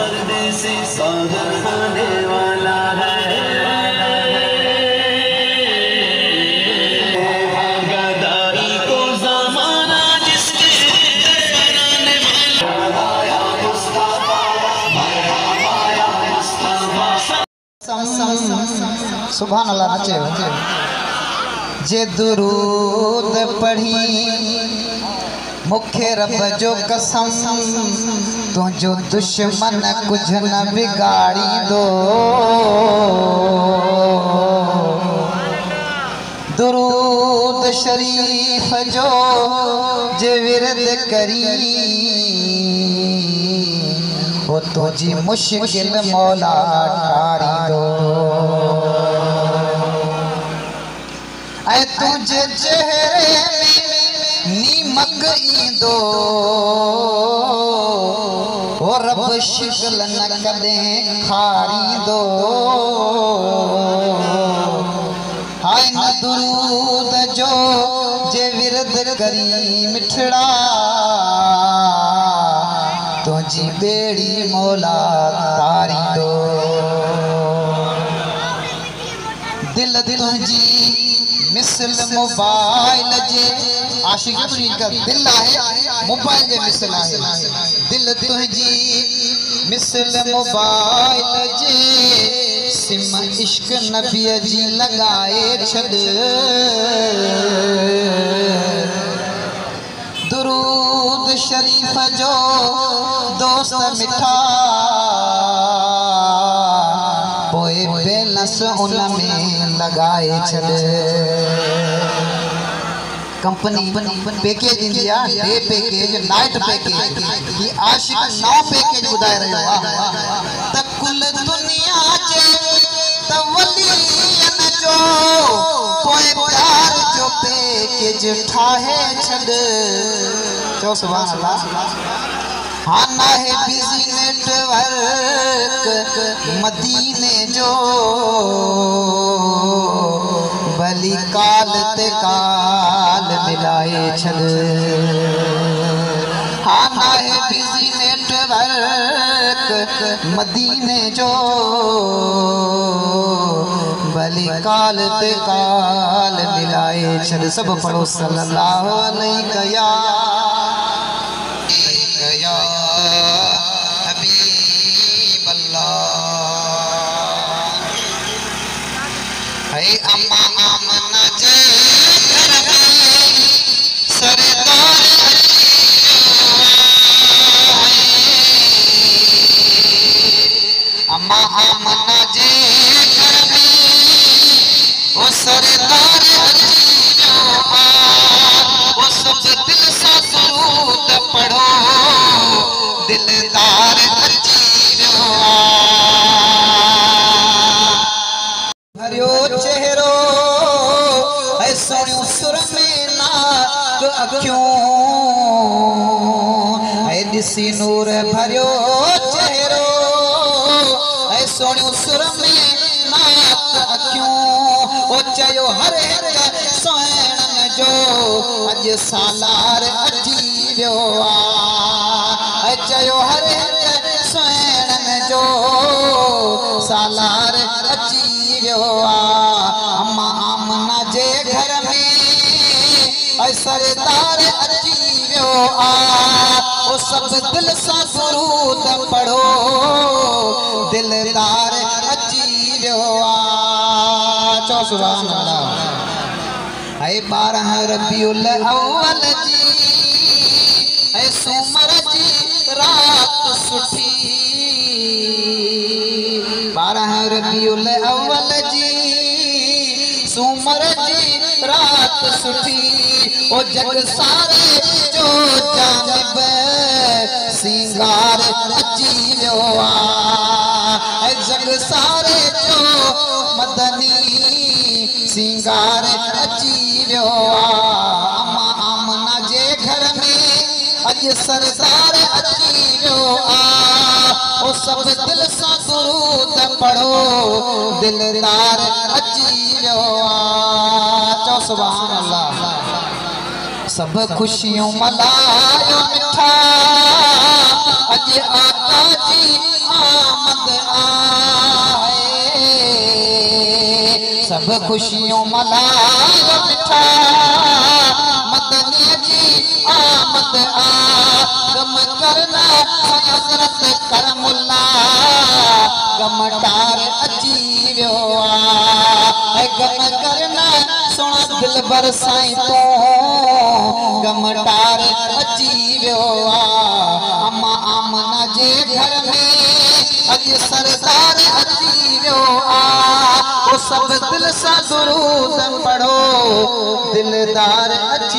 पर्दे से सागर होने वाला है। गदाई को ज़माना जिसके बनाने वाला सुभान अल्लाह। नचे जे दुरूद पढ़ी मुखे रब जो कसम, तुझो दुश्मन कुछ न बिगाड़ी दो। दुरूद शरीफ जो जे विरद करी, वो तुझी मुश्किल मौला टारी दो। ऐ तुझे चेहरे नीमक ईंदो, वो रब शिकल न कदे खारी दो। हाय न दुरूद जो जे विरद करी मिठड़ा, तुझी बेड़ी मौला तारी दो। दिल तुझी मिसल मोबाइल जे आशिक का दिल है, मोबाइल जे मिसल है। दिल तुझी मिसल मोबाइल जे सिम इश्क नबी जी लगाए छद। दुरूद शरीफ जो दोस्त मिठा, पोए बेलस उन में लगाए छद। Company package India day package night package ये आशिक 9 पैकेज बुधाए रहियो आहे। त कुल दुनिया जे तवलियन जो पोए प्यार जो पैकेज ठाहे छद। चो सुभान अल्लाह। हाँ ना है बिजी नेटवर्क मदीने जो, भली काल ते काल मिलाए छद। हाँ ना है बिजी नेटवर्क मदीने जो, भली काल ते काल मिलाए छद। सब पढ़ो सल्लल्लाहु अलैहि या हबीब अल्लाह। है अम्मा आमना जे घर में सरदार अम्मा आमना जे घर में वो सरदार वो सब दिल सा दुरूद पढ़ो, दिलदार भरियो चेहरो ऐ सोनियो सुर में नाक अखियों, ऐ दिसी नूर भरियो चेहरो ऐ सोनियो सुर में नाक अखियों। ओ चयो हर एक सोहणन जो अज सालार अची वियो आ। चयो हर एक सोहणन जो सालार अची वियो आ। अम्मा आमना जे घर में सरदार अची वियो आ। ओ सब दिल सां दुरूद पढ़ो, दिलदार अची वियो आ। चो सुभान अल्लाह। ऐ 12 रबीउल अव्वल जी ऐ सूमर जी रात सुठी। 12 रबीउल अव्वल जी सूमर जी रात सुठी। ओ जग सारे जो जानिब सिंगार अची वियो आ। जग सारे जो मदनी सिंगार अची वियो आ। अम्मा आमना जे घर में अज सरदार अची वियो आ। ओ सब दिल सां दुरूद पढ़ो, दिलदार अची वियो आ। चो सुभान अल्लाह। सब खुशियों मनायो मिठा अज आका जी सब खुशियों मलाल बिठा मदनी जी आमद आ गम करना हज़रत करमुल्ला गम टार अची वियो आ गम करना सोना दिल बरसाई तो गम टार अची वियो आ अम्मा आमना जे घर में अज सरदार अची वियो आ वो सब दिल सा दुरूद पढ़ो दिलदार अची